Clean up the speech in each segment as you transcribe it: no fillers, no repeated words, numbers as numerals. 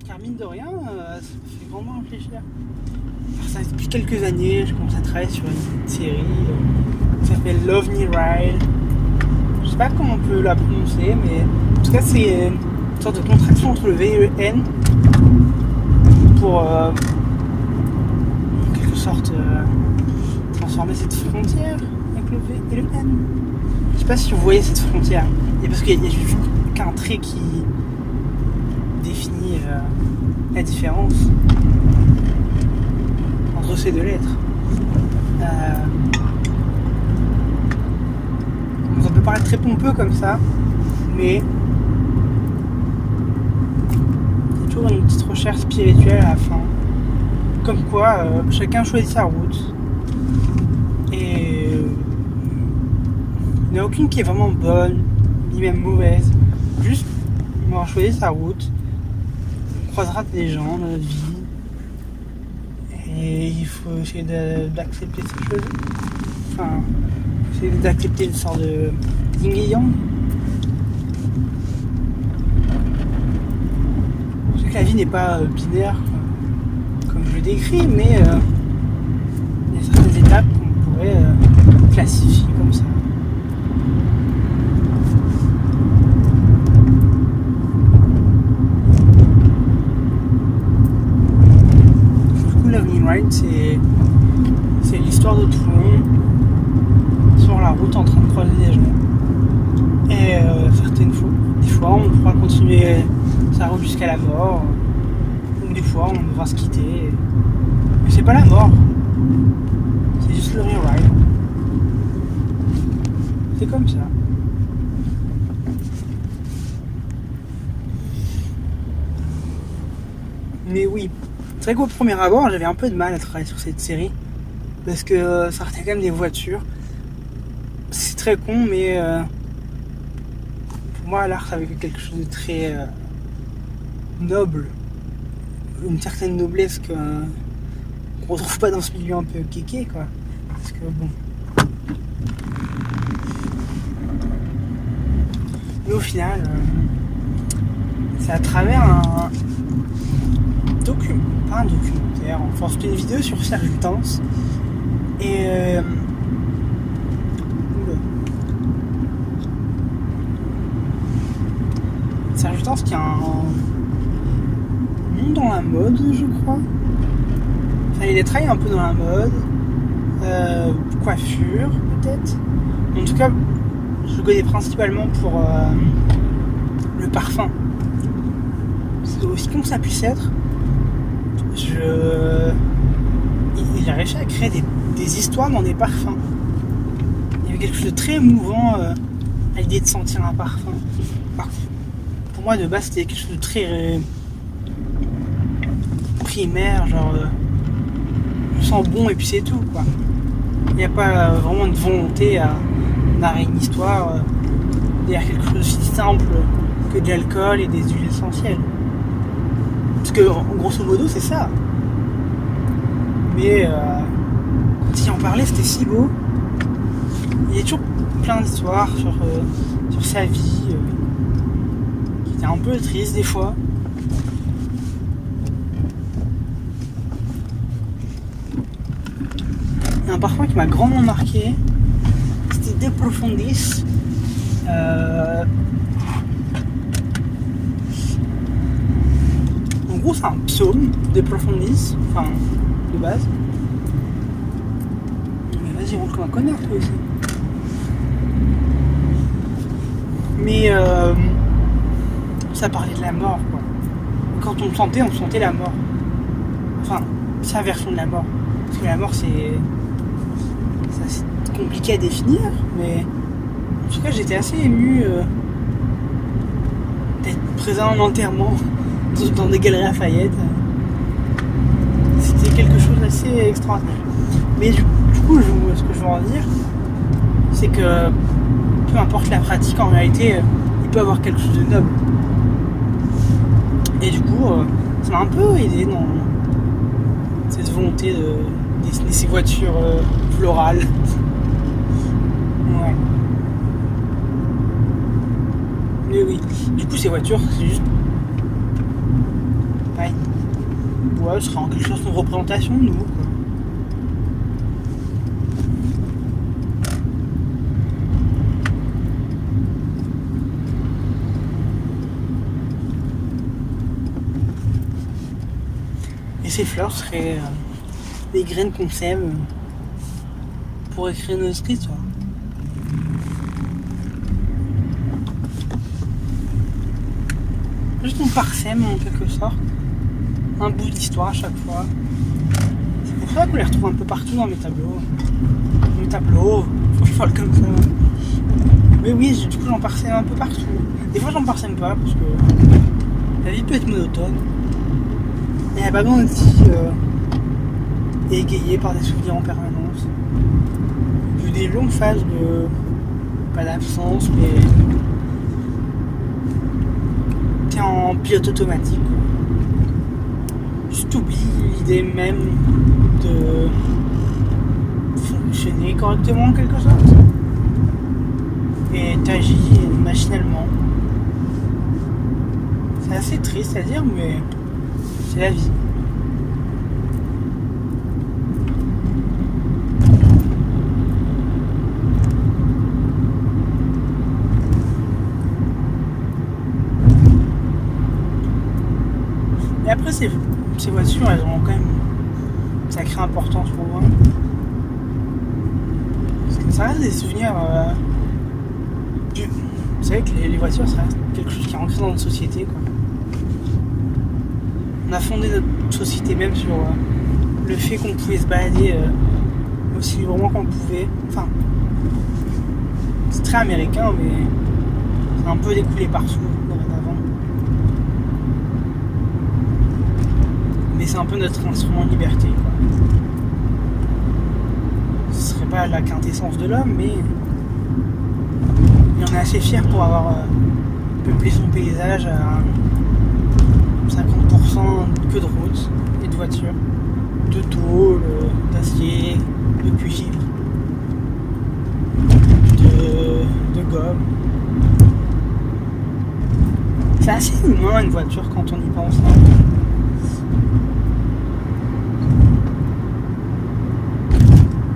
Car mine de rien, ça me fait grandement réfléchir. Alors ça, depuis quelques années, je commence à travailler sur une série qui s'appelle Love Me Ride. Je sais pas comment on peut la prononcer, mais en tout cas c'est une sorte de contraction entre le V et le N pour en quelque sorte transformer cette frontière avec le V et le N. Je sais pas si vous voyez cette frontière, et parce qu'il y a juste qu'un trait qui définit la différence entre ces deux lettres. Ça peut paraître très pompeux comme ça, mais c'est toujours une petite recherche spirituelle à la fin. Comme quoi, chacun choisit sa route. Et il n'y en a aucune qui est vraiment bonne, ni même mauvaise. Juste, on aura choisi sa route. On croisera des gens dans notre vie. Et il faut essayer d'accepter ces choses. Enfin, essayer d'accepter une sorte de yin et yang. Je sais que la vie n'est pas binaire comme je le décris, mais il y a certaines étapes qu'on pourrait classifier comme ça. C'est l'histoire de tout le monde sur la route en train de croiser des gens. Et des fois on pourra continuer sa route jusqu'à la mort, ou des fois on devra se quitter. Mais c'est pas la mort, c'est juste le rewrite. C'est comme ça. Mais oui. C'est vrai qu'au premier abord, j'avais un peu de mal à travailler sur cette série parce que ça retenait quand même des voitures. C'est très con, mais pour moi, l'art, ça avait quelque chose de très noble, une certaine noblesse qu'on retrouve pas dans ce milieu un peu kéké, quoi. Parce que bon. Mais au final, c'est à travers pas un documentaire, enfin c'était une vidéo sur Serge Lutens et Serge Lutens qui a un nom dans la mode, je crois. Enfin, il a travaillé un peu dans la mode, coiffure peut-être. En tout cas, je le connais principalement pour le parfum. C'est aussi con que ça puisse être. Il a réussi à créer des histoires dans des parfums. Il y avait quelque chose de très émouvant à l'idée de sentir un parfum. Pour moi, de base, c'était quelque chose de très primaire, genre je sens bon et puis c'est tout, quoi. Il n'y a pas vraiment de volonté à narrer une histoire derrière quelque chose d'aussi simple que de l'alcool et des huiles essentielles. Parce que, grosso modo, c'est ça. Mais quand il en parlait, c'était si beau. Il y a toujours plein d'histoires sur sa vie, qui était un peu triste des fois. Il y a un parfum qui m'a grandement marqué. C'était De Profundis. En gros, c'est un psaume De Profundis, enfin, de base. Mais vas-y, roule comme un connard, toi aussi. Mais ça parlait de la mort, quoi. Quand on sentait la mort. Enfin, sa version de la mort. Parce que la mort, c'est compliqué à définir, mais en tout cas, j'étais assez ému d'être présent en enterrement dans des galeries Lafayette. C'était quelque chose d'assez extraordinaire. Mais du coup, ce que je veux en dire, c'est que peu importe la pratique, en réalité, il peut avoir quelque chose de noble. Et du coup, ça m'a un peu aidé dans cette volonté de dessiner ces voitures florales. Ouais. Mais oui, du coup, ces voitures, c'est juste ouais, ce serait en quelque sorte une représentation de nous, quoi. Et ces fleurs seraient des graines qu'on sème pour écrire notre histoire. Juste on parsème en quelque sorte un bout d'histoire à chaque fois. C'est pour ça qu'on les retrouve un peu partout dans mes tableaux. Faut que je parle comme ça. Mais oui, du coup j'en parsème un peu partout. Des fois j'en parsème pas parce que la vie peut être monotone. Et elle a pas besoin aussi égayée par des souvenirs en permanence. J'ai eu des longues phases de pas d'absence mais t'es en pilote automatique. Juste t'oublies l'idée même de fonctionner correctement en quelque sorte. Et t'agis machinalement. C'est assez triste à dire mais c'est la vie. Et après ces voitures, elles ont quand même une sacrée importance pour moi. Parce que ça reste des souvenirs. Vous savez que les voitures, ça reste quelque chose qui est ancré dans notre société, quoi. On a fondé notre société même sur le fait qu'on pouvait se balader aussi librement qu'on pouvait. Enfin, c'est très américain, mais c'est un peu découlé partout dorénavant. Mais c'est un peu notre instrument de liberté, quoi. Ce serait pas la quintessence de l'homme, mais il en est assez fier pour avoir peuplé son paysage à 50% que de routes et de voitures, de tôle, d'acier, de cuivre, de gomme. C'est assez humain une voiture quand on y pense.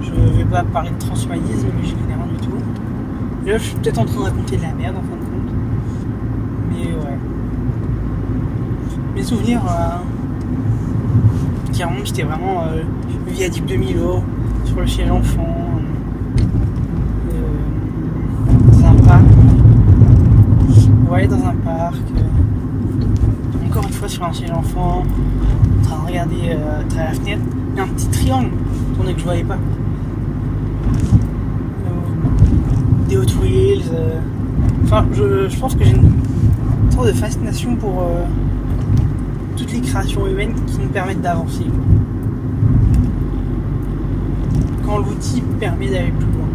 Je vais pas parler de transhumanisme, mais j'y connais rien du tout. Et là, je suis peut-être en train de raconter de la merde en fin de compte. Mais ouais. Mes souvenirs qui remontent, c'était vraiment le viaduc de Milo sur le siège enfant, dans un parc. Ouais, dans un parc. Encore une fois sur un siège enfant, en train de regarder à travers la fenêtre. Il y a un petit triangle tourné que je voyais pas. Des Hot Wheels. Enfin, je pense que j'ai une sorte de fascination pour toutes les créations humaines qui nous permettent d'avancer. Quand l'outil permet d'aller plus loin.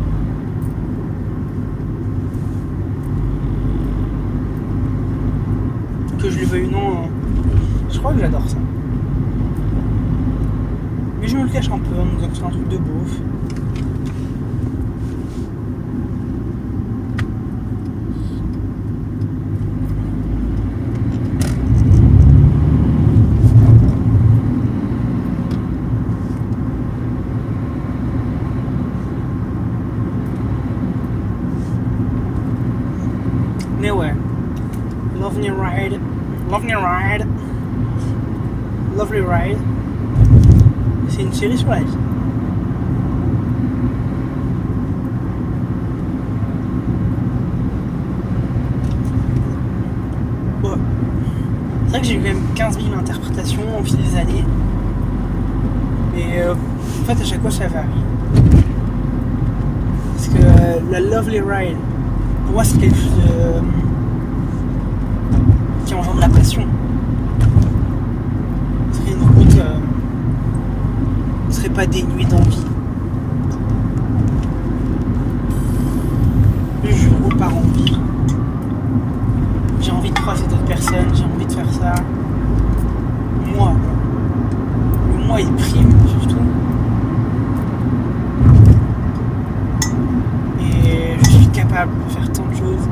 Que je le veuille ou non, je crois que j'adore ça. Mais je me le cache un peu en me disant que c'est un truc de beauf. Mais ouais, Lovely Ride, c'est une série sur la vie. Ouais. C'est vrai que j'ai eu quand même 15 000 interprétations au fil des années. Et en fait à chaque fois ça varie. Parce que la Lovely Ride, pour moi c'est quelque chose qui engendre la passion. Ce serait une route ne serait pas dénuée d'envie. Je roule par envie. J'ai envie de croiser d'autres personnes, j'ai envie de faire ça. Moi. Le moi il prime surtout. Et je suis capable de faire tant de choses.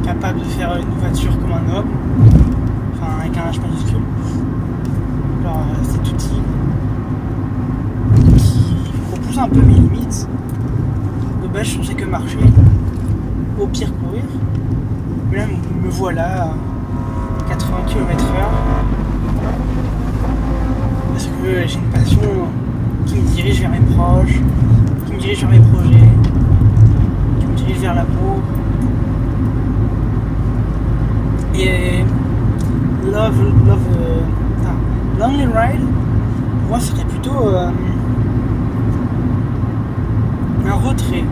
Capable de faire une voiture comme un homme. enfin avec un H majuscule. Alors cet outil qui repousse un peu mes limites. De base je pensais que marcher, au pire courir. Mais là me voilà à 80 km/h. Parce que j'ai une passion qui me dirige vers mes proches, qui me dirige vers mes projets, qui me dirige vers l'amour. Et Lonely Ride, pour moi, serait plutôt un retrait.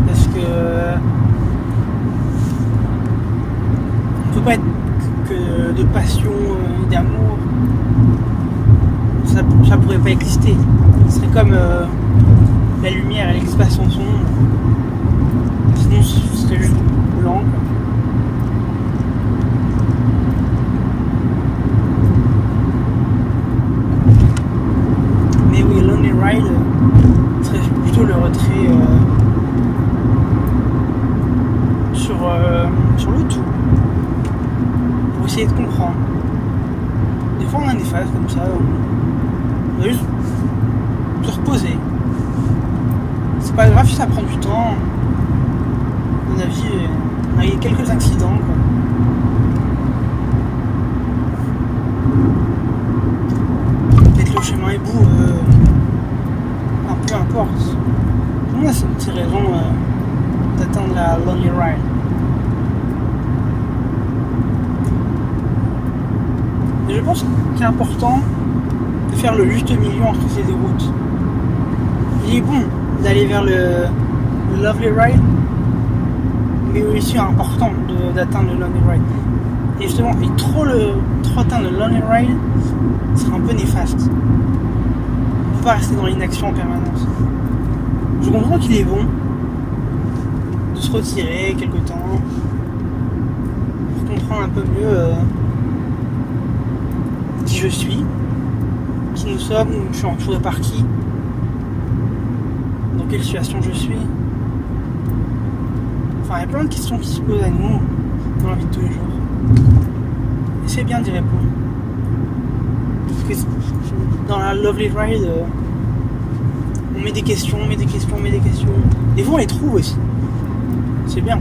Parce que on peut pas être que de passion, d'amour. Ça pourrait pas exister. Ce serait comme la lumière, elle n'existe pas sans son. Sinon, ce serait juste blanc. Mais oui, Lonely Ride serait plutôt le retrait sur le tout. Pour essayer de comprendre. Des fois, on a des phases comme ça. On va juste se reposer. C'est pas grave si ça prend du temps. Dans la vie, on a eu quelques accidents, quoi. Peut-être le chemin est beau, peu importe. Pour moi, c'est une petite raison d'atteindre la Lonely Ride. Et je pense qu'il est important de faire le juste milieu entre ces deux routes. Il est bon d'aller vers le Lovely Ride, mais aussi important d'atteindre le Lonely Ride. Et justement, trop atteindre le Lonely Ride serait un peu néfaste. On ne peut pas rester dans l'inaction en permanence. Je comprends qu'il est bon de se retirer quelque temps pour comprendre un peu mieux qui je suis, qui nous sommes, où je suis entouré par qui, dans quelle situation je suis. Enfin, il y a plein de questions qui se posent à nous dans la vie de tous les jours. Et c'est bien d'y répondre. Parce que dans la Lovely Ride, on met des questions. Des fois, on les trouve aussi. C'est bien.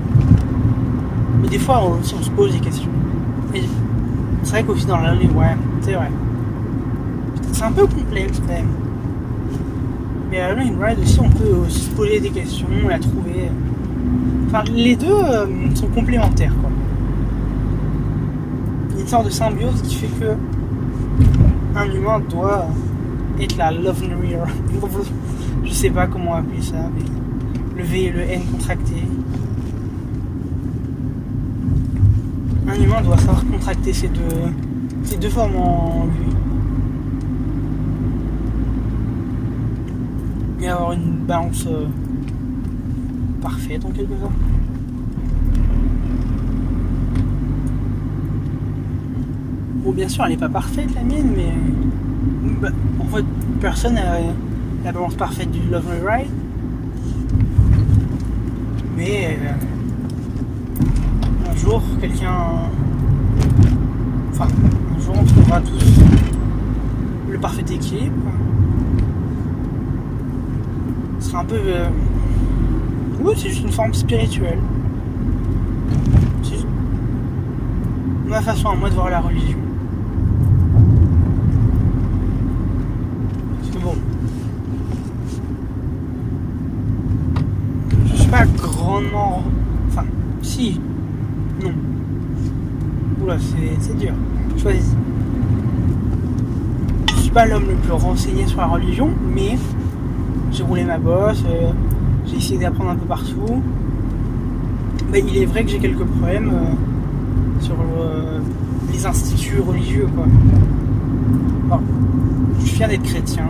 Mais des fois, on se pose des questions. Et c'est vrai qu'aussi dans la Lovely Ride, c'est vrai. C'est un peu complexe quand même. Mais à la Lonely Ride aussi, on peut aussi se poser des questions, la trouver. Enfin, les deux sont complémentaires, quoi. Il y a une sorte de symbiose qui fait que un humain doit être la Lonely Ride. Je sais pas comment appeler ça, mais le V et le N contractés. Un humain doit savoir contracter ces deux formes en lui. Et avoir une balance parfaite en quelque sorte. Bon, bien sûr, elle n'est pas parfaite la mienne, mais en fait, personne n'a la balance parfaite du Lovely Ride. Mais un jour, un jour, on trouvera tous le parfait équilibre. Ce sera un peu... oui, c'est juste une forme spirituelle. C'est juste ma façon à moi de voir la religion. Parce que bon... je suis pas grandement... Enfin, si... Non. Oula, c'est dur. Choisis. Je suis pas l'homme le plus renseigné sur la religion, mais... j'ai roulé ma bosse, j'ai essayé d'apprendre un peu partout. Mais il est vrai que j'ai quelques problèmes sur les instituts religieux, quoi. Bon, je suis fier d'être chrétien,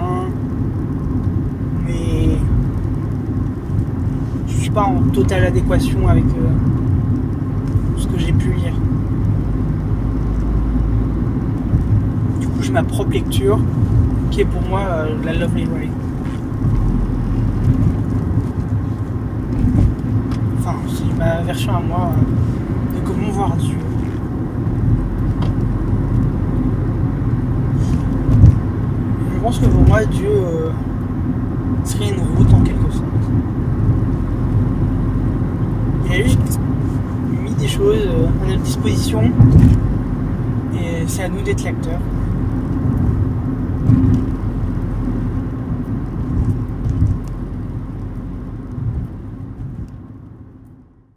mais je suis pas en totale adéquation avec ce que j'ai pu lire. Du coup, j'ai ma propre lecture qui est pour moi la Lovely Ride. Enfin, c'est ma version à moi de comment voir Dieu. pense que pour moi, Dieu serait une route en quelque sorte. Il a juste mis des choses à notre disposition et c'est à nous d'être l'acteur.